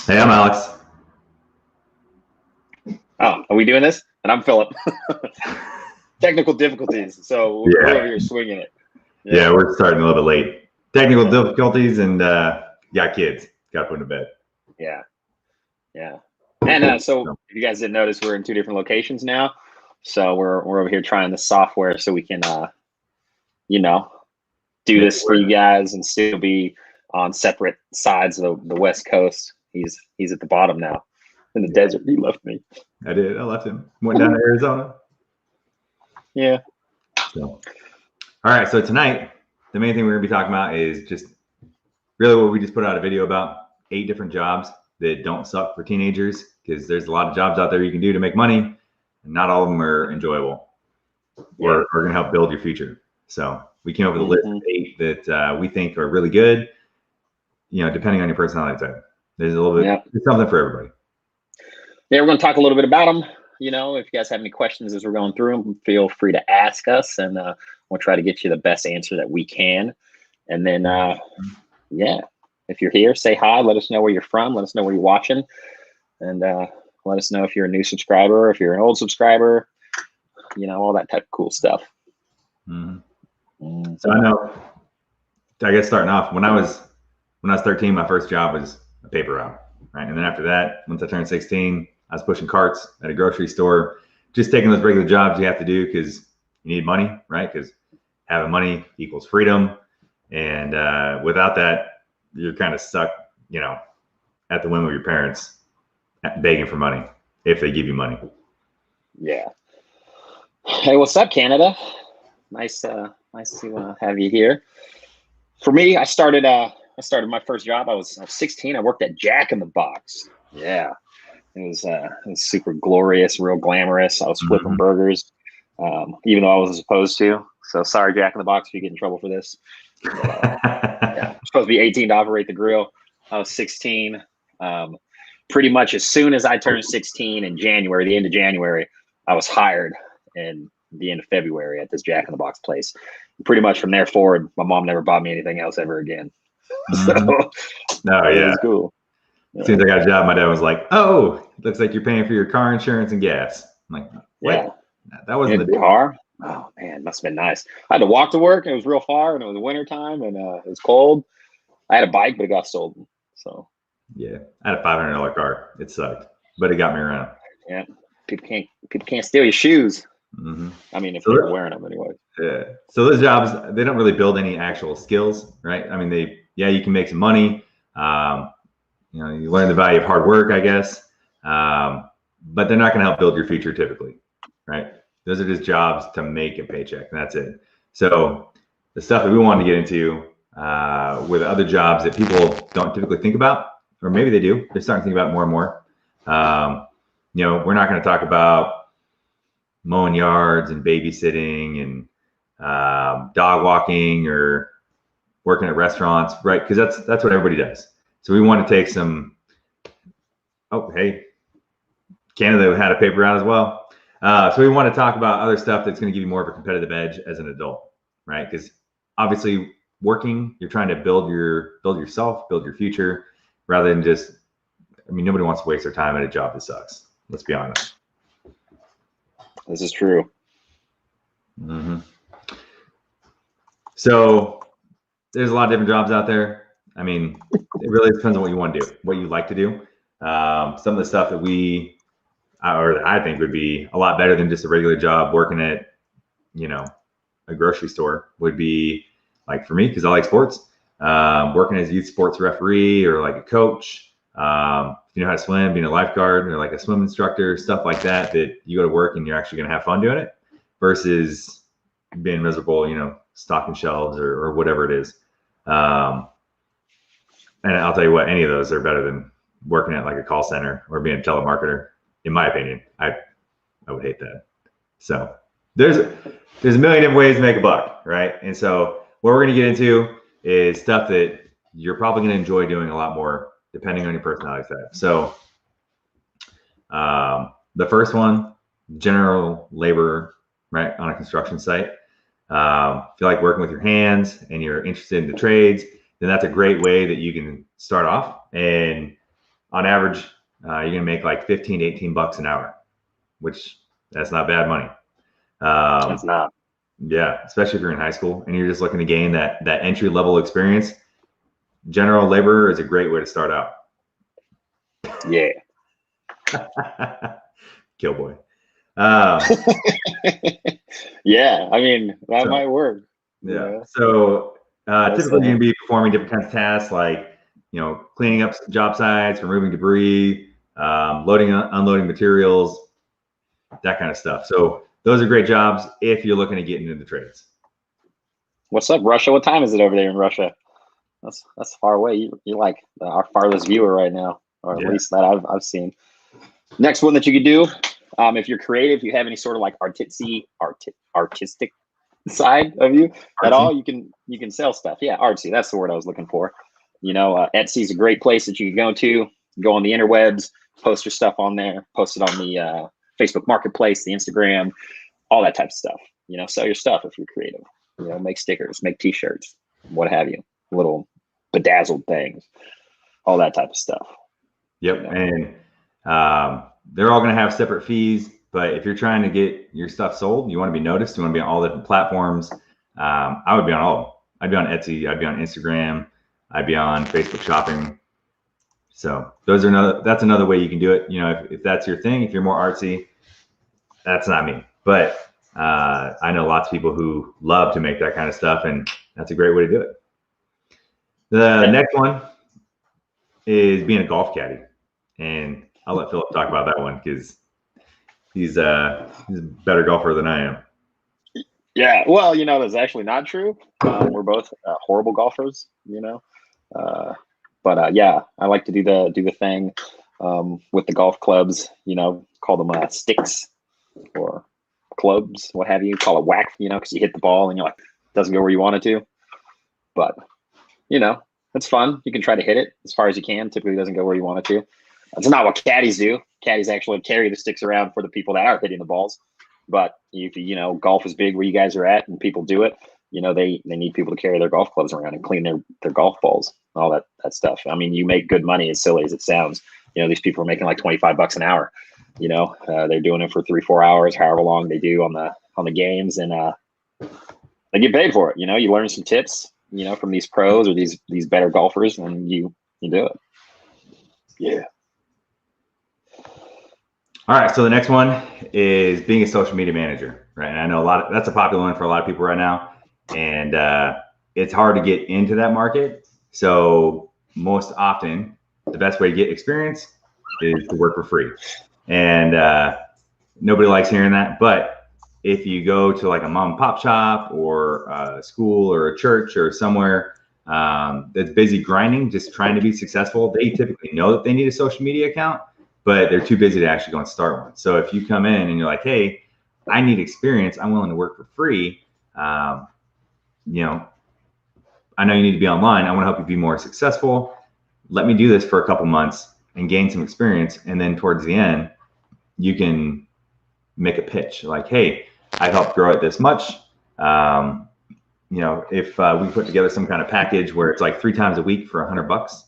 Hey, I'm Alex. Oh, are we doing this? And I'm Philip. Technical difficulties. So we're over here swinging it. Yeah, we're starting a little bit late. Technical difficulties and got kids. Got to put in bed. Yeah. And so if you guys didn't notice, we're in two different locations now. So we're over here trying the software so we can, do this for you guys and still be on separate sides of the West Coast. He's at the bottom now in the desert. He left me. I did. I left him. Went down to Arizona. Yeah. So, all right. So tonight, the main thing we're gonna be talking about is just really what we just put out a video about: 8 different jobs that don't suck for teenagers, because there's a lot of jobs out there you can do to make money, and not all of them are enjoyable or are gonna help build your future. So we came up with a list of 8 that we think are really good. Depending on your personality type, there's a little bit there's something for everybody. Yeah, we're going to talk a little bit about them. If you guys have any questions as we're going through them, feel free to ask us, and we'll try to get you the best answer that we can. And then, if you're here, say hi. Let us know where you're from. Let us know where you're watching, and let us know if you're a new subscriber, if you're an old subscriber. All that type of cool stuff. Mm-hmm. So I guess starting off, when I was 13, my first job was a paper route, right? And then after that, once I turned 16, I was pushing carts at a grocery store, just taking those regular jobs you have to do because you need money, right? Because having money equals freedom. And without that, you're kind of stuck, at the whim of your parents, begging for money if they give you money. Yeah. Hey, what's up, Canada? Nice to have you here. For me, I started my first job. I was 16. I worked at Jack in the Box. Yeah. It was super glorious, real glamorous. I was flipping burgers, even though I wasn't supposed to. So sorry, Jack in the Box, if you get in trouble for this. I'm supposed to be 18 to operate the grill. I was 16. Pretty much as soon as I turned 16 in January, the end of January, I was hired in the end of February at this Jack in the Box place. Pretty much from there forward, my mom never bought me anything else ever again. So it was cool. As soon as I got a job, my dad was like, "Oh, looks like you're paying for your car insurance and gas." I'm like, "Wait, that wasn't the car." Oh man, must have been nice. I had to walk to work, and it was real far, and it was winter time, and it was cold. I had a bike, but it got stolen. So yeah, I had a $500 car. It sucked, but it got me around. Yeah, people can't steal your shoes. Mm-hmm. I mean, if they're wearing them anyway. Yeah. So those jobs, they don't really build any actual skills, right? I mean, you can make some money. You learn the value of hard work, I guess, but they're not going to help build your future typically, right? Those are just jobs to make a paycheck, and that's it. So the stuff that we wanted to get into were the other jobs that people don't typically think about, or maybe they do. They're starting to think about it more and more. We're not going to talk about mowing yards and babysitting and dog walking or working at restaurants, right? Because that's what everybody does. So we want to take some. Oh, hey, Canada had a paper route as well. So we want to talk about other stuff that's going to give you more of a competitive edge as an adult, right? Because obviously, working, you're trying to build yourself, build your future, rather than just. I mean, nobody wants to waste their time at a job that sucks. Let's be honest. This is true. Mm-hmm. So there's a lot of different jobs out there. I mean, it really depends on what you want to do, what you like to do. Some of the stuff that I think would be a lot better than just a regular job working at, a grocery store would be like for me, because I like sports, working as a youth sports referee or like a coach. If you know how to swim, being a lifeguard or like a swim instructor, stuff like that you go to work and you're actually going to have fun doing it versus being miserable, stocking shelves or whatever it is. And I'll tell you what, any of those are better than working at like a call center or being a telemarketer, in my opinion. I would hate that. So there's a million different ways to make a buck, right? And so what we're going to get into is stuff that you're probably going to enjoy doing a lot more depending on your personality type. So the first one, general labor, right, on a construction site. If you like working with your hands and you're interested in the trades, then that's a great way that you can start off. And on average, you're gonna make like 15 to 18 bucks an hour, which that's not bad money. It's not. Yeah, especially if you're in high school and you're just looking to gain that entry level experience. General labor is a great way to start out. Yeah. Killboy. Yeah, I mean, that might work. Yeah. So typically you're gonna be performing different kinds of tasks like, cleaning up job sites, removing debris, loading, unloading materials, that kind of stuff. So those are great jobs if you're looking to get into the trades. What's up, Russia? What time is it over there in Russia? That's far away. You're like our farthest viewer right now, or at least that I've seen. Next one that you could do, if you're creative, you have any sort of like artistic side of you at all, you can sell stuff. Yeah, artsy. That's the word I was looking for. Etsy is a great place that you can go to. Go on the interwebs, post your stuff on there, post it on the Facebook Marketplace, the Instagram, all that type of stuff. Sell your stuff if you're creative. Make stickers, make T-shirts, what have you, little bedazzled things, all that type of stuff. Yep, and they're all going to have separate fees. But if you're trying to get your stuff sold, you want to be noticed. You want to be on all the different platforms. I would be on all of them. I'd be on Etsy. I'd be on Instagram. I'd be on Facebook Shopping. So that's another way you can do it. If that's your thing, if you're more artsy, that's not me. But I know lots of people who love to make that kind of stuff, and that's a great way to do it. The next one is being a golf caddy, and I'll let Philip talk about that one because he's a better golfer than I am. Yeah, well, that's actually not true. We're both horrible golfers, But yeah, I like to do the thing with the golf clubs. Call them sticks or clubs, what have you. Call it whack, because you hit the ball and you're like, doesn't go where you want it to. But it's fun. You can try to hit it as far as you can. Typically, doesn't go where you want it to. That's not what caddies do. Caddies actually carry the sticks around for the people that are hitting the balls. But if golf is big where you guys are at and people do it, they need people to carry their golf clubs around and clean their golf balls, all that stuff. I mean, you make good money, as silly as it sounds. These people are making like 25 bucks an hour. They're doing it for 3-4 hours, however long they do on the games, and they get paid for it. You learn some tips, from these pros or these better golfers, and you do it. Yeah. All right, so the next one is being a social media manager, right? And I know that's a popular one for a lot of people right now, and it's hard to get into that market. So most often, the best way to get experience is to work for free, and nobody likes hearing that. But if you go to like a mom and pop shop or a school or a church or somewhere that's busy grinding, just trying to be successful, they typically know that they need a social media account, but they're too busy to actually go and start one. So if you come in and you're like, hey, I need experience, I'm willing to work for free. I know you need to be online. I want to help you be more successful. Let me do this for a couple months and gain some experience. And then towards the end, you can make a pitch like, hey, I've helped grow it this much. If we put together some kind of package where it's like 3 times a week for $100,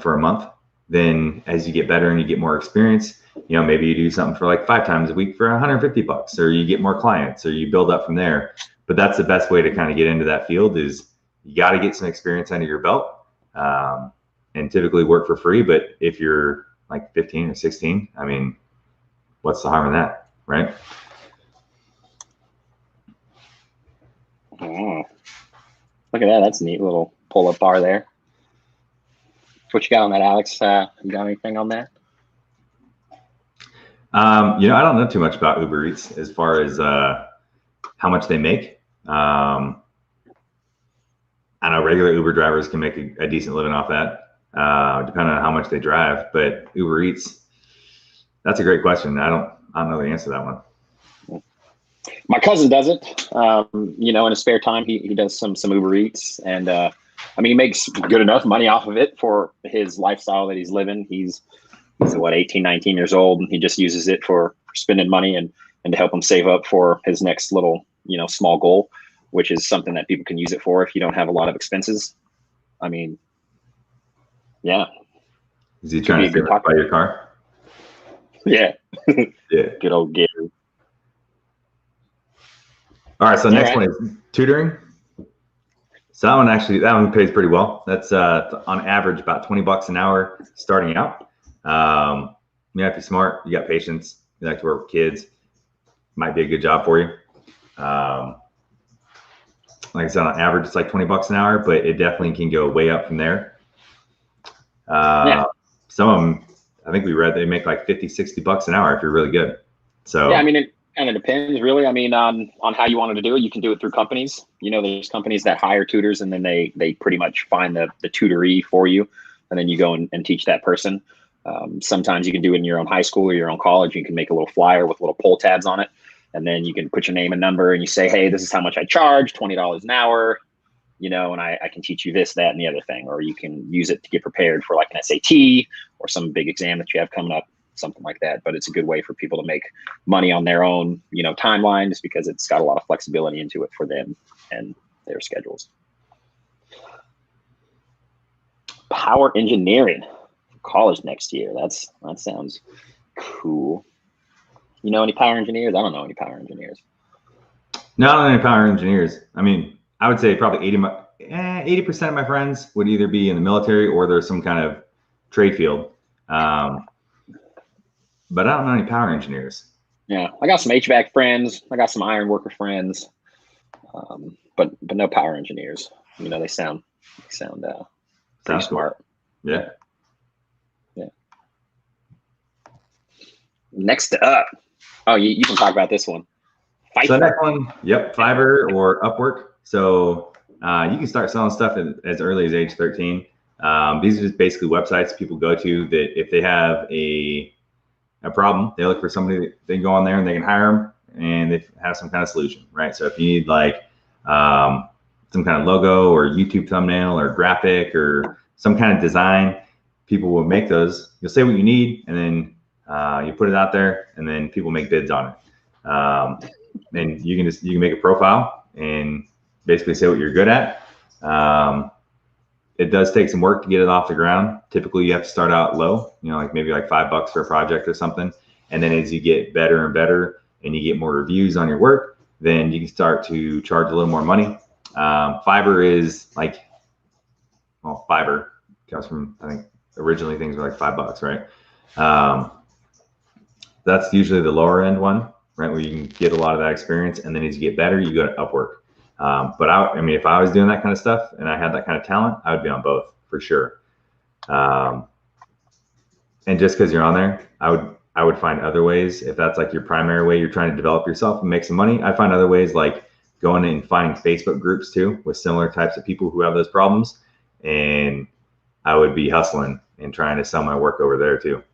for a month, then as you get better and you get more experience, maybe you do something for like 5 times a week for $150, or you get more clients, or you build up from there. But that's the best way to kind of get into that field is you got to get some experience under your belt, and typically work for free. But if you're like 15 or 16, I mean, what's the harm in that, right? Oh, look at that. That's a neat little pull-up bar there. What you got on that, Alex? You got anything on that? I don't know too much about Uber Eats as far as how much they make. I know regular Uber drivers can make a decent living off that, depending on how much they drive. But Uber Eats, that's a great question. I don't know the answer to that one. My cousin does it. In his spare time, he does some Uber Eats, and he makes good enough money off of it for his lifestyle that he's living. He's 18, 19 years old, and he just uses it for spending money and to help him save up for his next little, small goal, which is something that people can use it for if you don't have a lot of expenses. I mean, Yeah. Is he trying to buy your car? Yeah. Yeah. Good old Gary. All right. So next one is tutoring. So that one pays pretty well. That's on average about $20 an hour starting out. You have to be smart. You got patience. You like to work with kids. Might be a good job for you. Like I said, on average, it's like $20 an hour, but it definitely can go way up from there. Some of them, I think we read, they make like $50-$60 an hour if you're really good. So yeah, I mean, it kind of depends, really. I mean, on how you wanted to do it. You can do it through companies. You know, there's companies that hire tutors, and then they pretty much find the tutoree for you, and then you go and teach that person. Sometimes you can do it in your own high school or your own college. You can make a little flyer with little pull tabs on it, and then you can put your name and number, and you say, hey, this is how much I charge, $20 an hour. You know, and I can teach you this, that, and the other thing. Or you can use it to get prepared for like an SAT or some big exam that you have coming up, something like that. But it's a good way for people to make money on their own, you know, timeline, just because it's got a lot of flexibility into it for them and their schedules. Power engineering, college next year. That sounds cool. You know any power engineers? I don't know any power engineers. Not any power engineers. I mean, I would say probably 80% of my friends would either be in the military or there's some kind of trade field. But I don't know any power engineers. Yeah, I got some HVAC friends. I got some iron worker friends, but no power engineers. You know, they sound pretty smart. Cool. Yeah. Next up, you can talk about this one. Fiverr. So next one, yep, Fiverr or UpWork. So you can start selling stuff as early as age 13. These are just basically websites people go to that if they have a problem, they look for somebody, they go on there and they can hire them and they have some kind of solution, right? So if you need like some kind of logo or YouTube thumbnail or graphic or some kind of design, people will make those. You'll say what you need and then you put it out there and then people make bids on it. And you can make a profile and basically say what you're good at. It does take some work to get it off the ground. Typically you have to start out low, you know, like maybe like $5 for a project or something. And then as you get better and better and you get more reviews on your work, then you can start to charge a little more money. Fiverr is like, well, Fiverr comes from, I think originally things were like $5, right? That's usually the lower end one, right? Where you can get a lot of that experience. And then as you get better, you go to UpWork. But I mean, if I was doing that kind of stuff and I had that kind of talent, I would be on both for sure. And just because you're on there, I would find other ways. If that's like your primary way you're trying to develop yourself and make some money, I find other ways like going and finding Facebook groups too with similar types of people who have those problems. And I would be hustling and trying to sell my work over there too.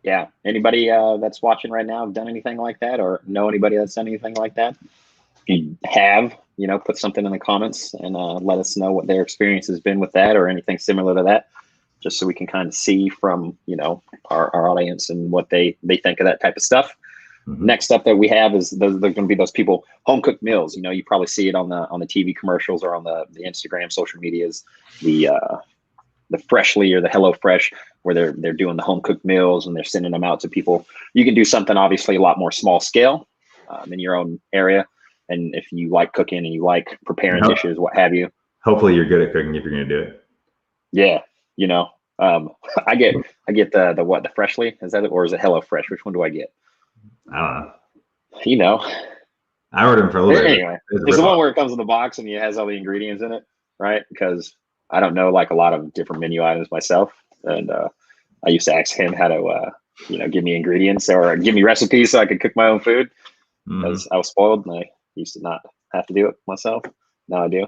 Yeah. Anybody that's watching right now have done anything like that or know anybody that's done anything like that? If you have, you know, put something in the comments and let us know what their experience has been with that or anything similar to that, just so we can kind of see from, you know, our audience and what they think of that type of stuff. Mm-hmm. Next up that we have is there's going to be those people, home cooked meals. You know, you probably see it on the TV commercials or on the Instagram, social medias, the Freshly or the HelloFresh, where they're doing the home cooked meals and they're sending them out to people. You can do something obviously a lot more small scale in your own area. And if you like cooking and you like preparing dishes, what have you. Hopefully you're good at cooking if you're going to do it. Yeah. You know, I get the Freshly, is that it? Or is it HelloFresh? Which one do I get? I don't know. You know, I ordered them for a little bit. Anyway, it's the one where it comes in the box and it has all the ingredients in it, right? Because I don't know like a lot of different menu items myself. And I used to ask him how to, you know, give me ingredients or give me recipes so I could cook my own food because I was spoiled and I used to not have to do it myself. Now I do.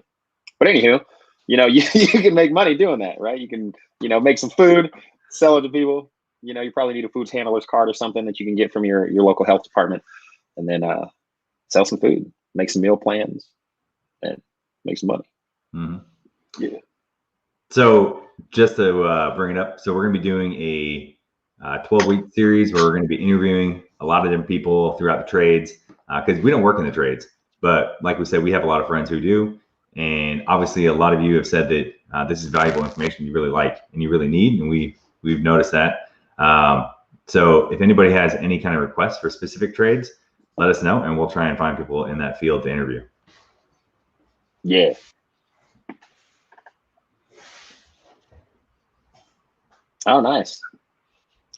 But anywho, you know, you can make money doing that, right? You can, you know, make some food, sell it to people. You know, you probably need a foods handler's card or something that you can get from your local health department and then sell some food, make some meal plans and make some money. Mm-hmm. Yeah. So just to bring it up, so we're going to be doing a 12-week series where we're going to be interviewing a lot of different people throughout the trades because we don't work in the trades. But like we said, we have a lot of friends who do. And obviously, a lot of you have said that this is valuable information you really like and you really need, and we've noticed that. So if anybody has any kind of requests for specific trades, let us know, and we'll try and find people in that field to interview. Yeah. Oh, nice.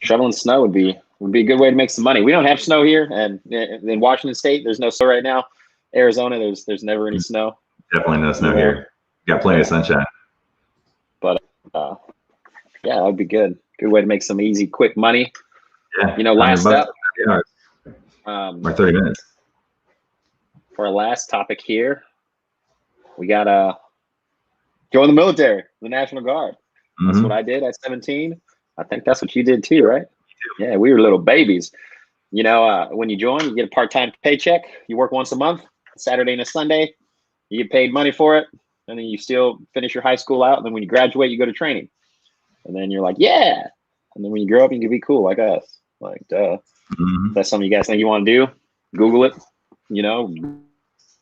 Shoveling snow would be a good way to make some money. We don't have snow here, and in Washington State, there's no snow right now. Arizona, there's never any snow. Definitely no snow here. Got plenty of sunshine. But yeah, that would be good. Good way to make some easy, quick money. Yeah. You know, last up, or 30 minutes. For our last topic here, we got join the military, the National Guard. That's what I did at 17. I think that's what you did too, right? Yeah, we were little babies. You know, when you join, you get a part-time paycheck. You work once a month, Saturday and a Sunday. You get paid money for it, and then you still finish your high school out. And then when you graduate, you go to training. And then you're like, yeah. And then when you grow up, you can be cool like us. Like, duh. If that's something you guys think you want to do, Google it. You know,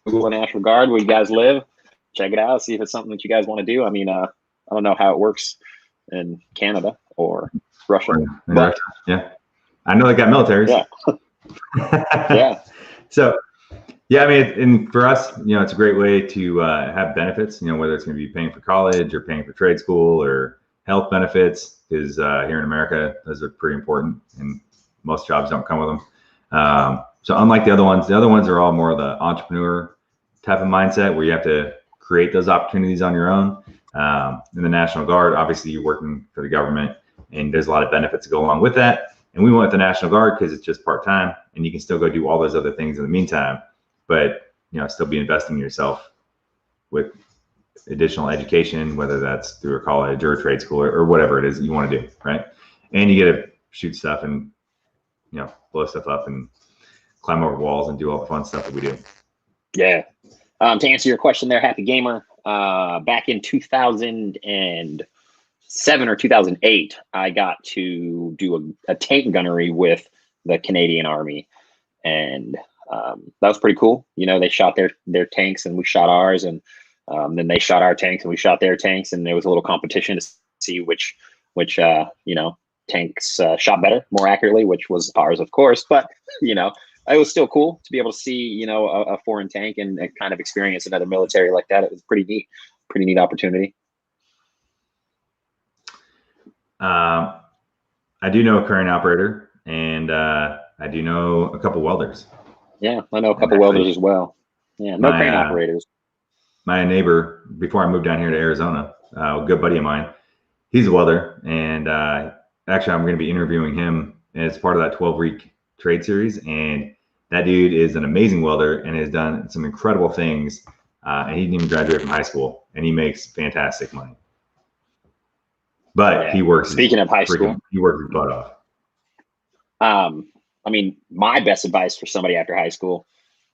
Google the National Guard where you guys live. Check it out. See if it's something that you guys want to do. I mean, I don't know how it works in Canada or Russia. But, yeah. I know they got militaries. Yeah. Yeah. So, yeah, I mean, and for us, you know, it's a great way to have benefits, you know, whether it's going to be paying for college or paying for trade school or health benefits, because here in America, those are pretty important and most jobs don't come with them. So unlike the other ones are all more of the entrepreneur type of mindset where you have to create those opportunities on your own. In the National Guard, obviously you're working for the government and there's a lot of benefits that go along with that. And we went with the National Guard because it's just part-time and you can still go do all those other things in the meantime, but you know, still be investing in yourself with additional education, whether that's through a college or a trade school or whatever it is that you want to do, right? And you get to shoot stuff and, you know, blow stuff up and climb over walls and do all the fun stuff that we do. Yeah. To answer your question there, Happy Gamer, back in 2007 or 2008, I got to do a tank gunnery with the Canadian Army. And that was pretty cool. You know, they shot their tanks and we shot ours, and then they shot our tanks and we shot their tanks, and there was a little competition to see which you know, tanks shot better, more accurately, which was ours, of course. But you know, it was still cool to be able to see, you know, a foreign tank and kind of experience another military like that. It was pretty neat opportunity. I do know a crane operator, and I do know a couple welders. Yeah, I know a couple welders as well. Yeah, no crane operators. My neighbor, before I moved down here to Arizona, a good buddy of mine, he's a welder, and actually I'm going to be interviewing him as part of that 12-week trade series. And that dude is an amazing welder and has done some incredible things. And he didn't even graduate from high school, and he makes fantastic money. But yeah, he works. Speaking of high school, he works his butt off. I mean, my best advice for somebody after high school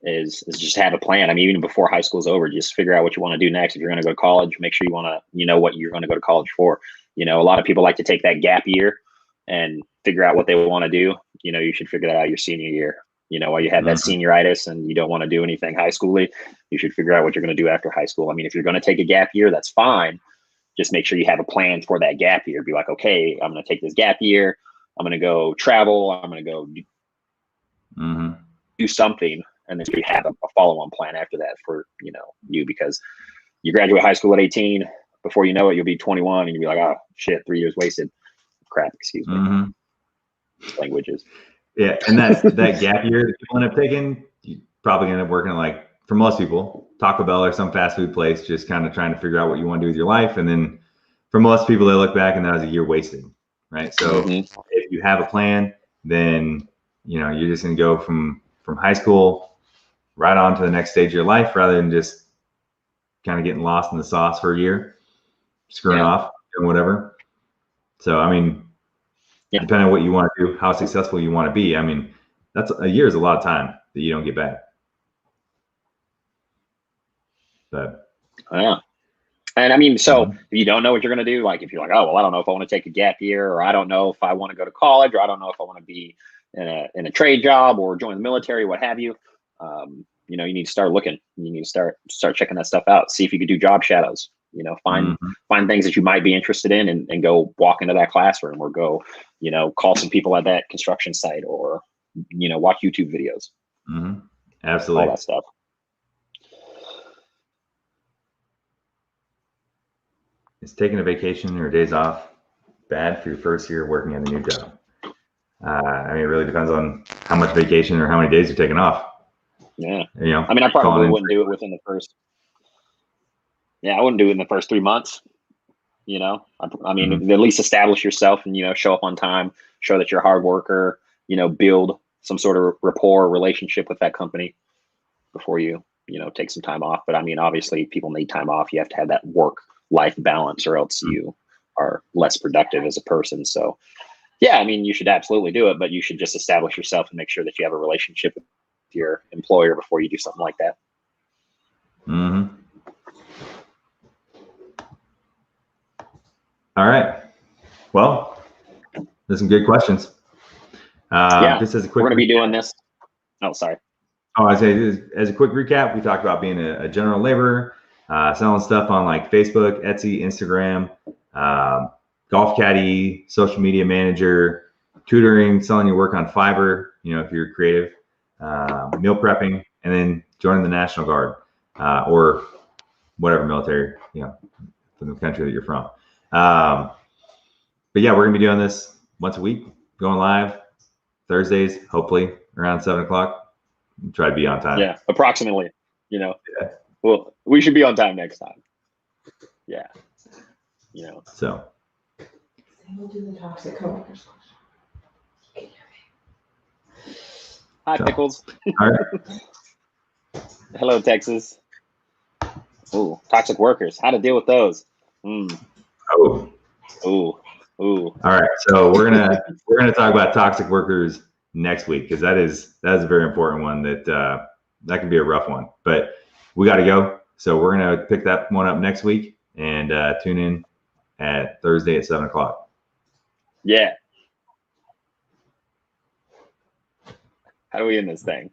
is just have a plan. I mean, even before high school's over, just figure out what you want to do next. If you're going to go to college, make sure you know what you're going to go to college for. You know, a lot of people like to take that gap year and figure out what they want to do. You know, you should figure that out your senior year. You know, while you have that senioritis and you don't want to do anything high schooly, you should figure out what you're going to do after high school. I mean, if you're going to take a gap year, that's fine. Just make sure you have a plan for that gap year. Be like, okay, I'm going to take this gap year. I'm going to go travel. I'm going to go do something. And then you have a follow-on plan after that for, you know, you, because you graduate high school at 18. Before you know it, you'll be 21 and you'll be like, oh shit, 3 years wasted. Crap, excuse me. Languages. Yeah, and that gap year that people end up taking, you probably end up working at, like, for most people, Taco Bell or some fast food place, just kind of trying to figure out what you want to do with your life. And then for most people, they look back and that was a year wasted, right? So if you have a plan, then, you know, you're just going to go from high school right on to the next stage of your life, rather than just kind of getting lost in the sauce for a year, screwing off and whatever. So, I mean, depending on what you want to do, how successful you want to be. I mean, that's a year is a lot of time that you don't get back. But yeah. And I mean, so if you don't know what you're going to do, like if you're like, oh, well, I don't know if I want to take a gap year, or I don't know if I want to go to college, or I don't know if I want to be in a trade job or join the military, what have you. you need to start looking. You need to start checking that stuff out. See if you could do job shadows. Find things that you might be interested in, and go walk into that classroom, or go, call some people at that construction site, or watch YouTube videos. Absolutely. All that stuff. Is taking a vacation or days off bad for your first year working at a new job? I mean, it really depends on how much vacation or how many days you're taking off. Yeah. I mean, I probably wouldn't do it within the first. Yeah, I wouldn't do it in the first 3 months. I mean, at least establish yourself and, show up on time, show that you're a hard worker, build some sort of rapport relationship with that company before you, take some time off. But I mean, obviously people need time off. You have to have that work-life balance, or else you are less productive as a person. So yeah, I mean, you should absolutely do it, but you should just establish yourself and make sure that you have a relationship with your employer before you do something like that. All right. Well, there's some good questions. Yeah, just as a quick, we're going to be doing this. Oh, sorry. Oh, I say, as a quick recap, we talked about being a general laborer, selling stuff on like Facebook, Etsy, Instagram, golf caddy, social media manager, tutoring, selling your work on Fiverr, if you're creative, meal prepping, and then joining the National Guard, or whatever military, from the country that you're from. But yeah, we're gonna be doing this once a week, going live Thursdays, hopefully around 7 o'clock. Try to be on time. Yeah, approximately. Yeah. Well, we should be on time next time. Yeah. So. We'll do the toxic coworkers. Hi, Pickles. All right. Hello, Texas. Ooh, toxic workers. How to deal with those? Oh. Ooh. All right. So we're gonna talk about toxic workers next week, because that is a very important one that can be a rough one. But we got to go. So we're gonna pick that one up next week, and tune in at Thursday at 7 o'clock. Yeah. How do we end this thing?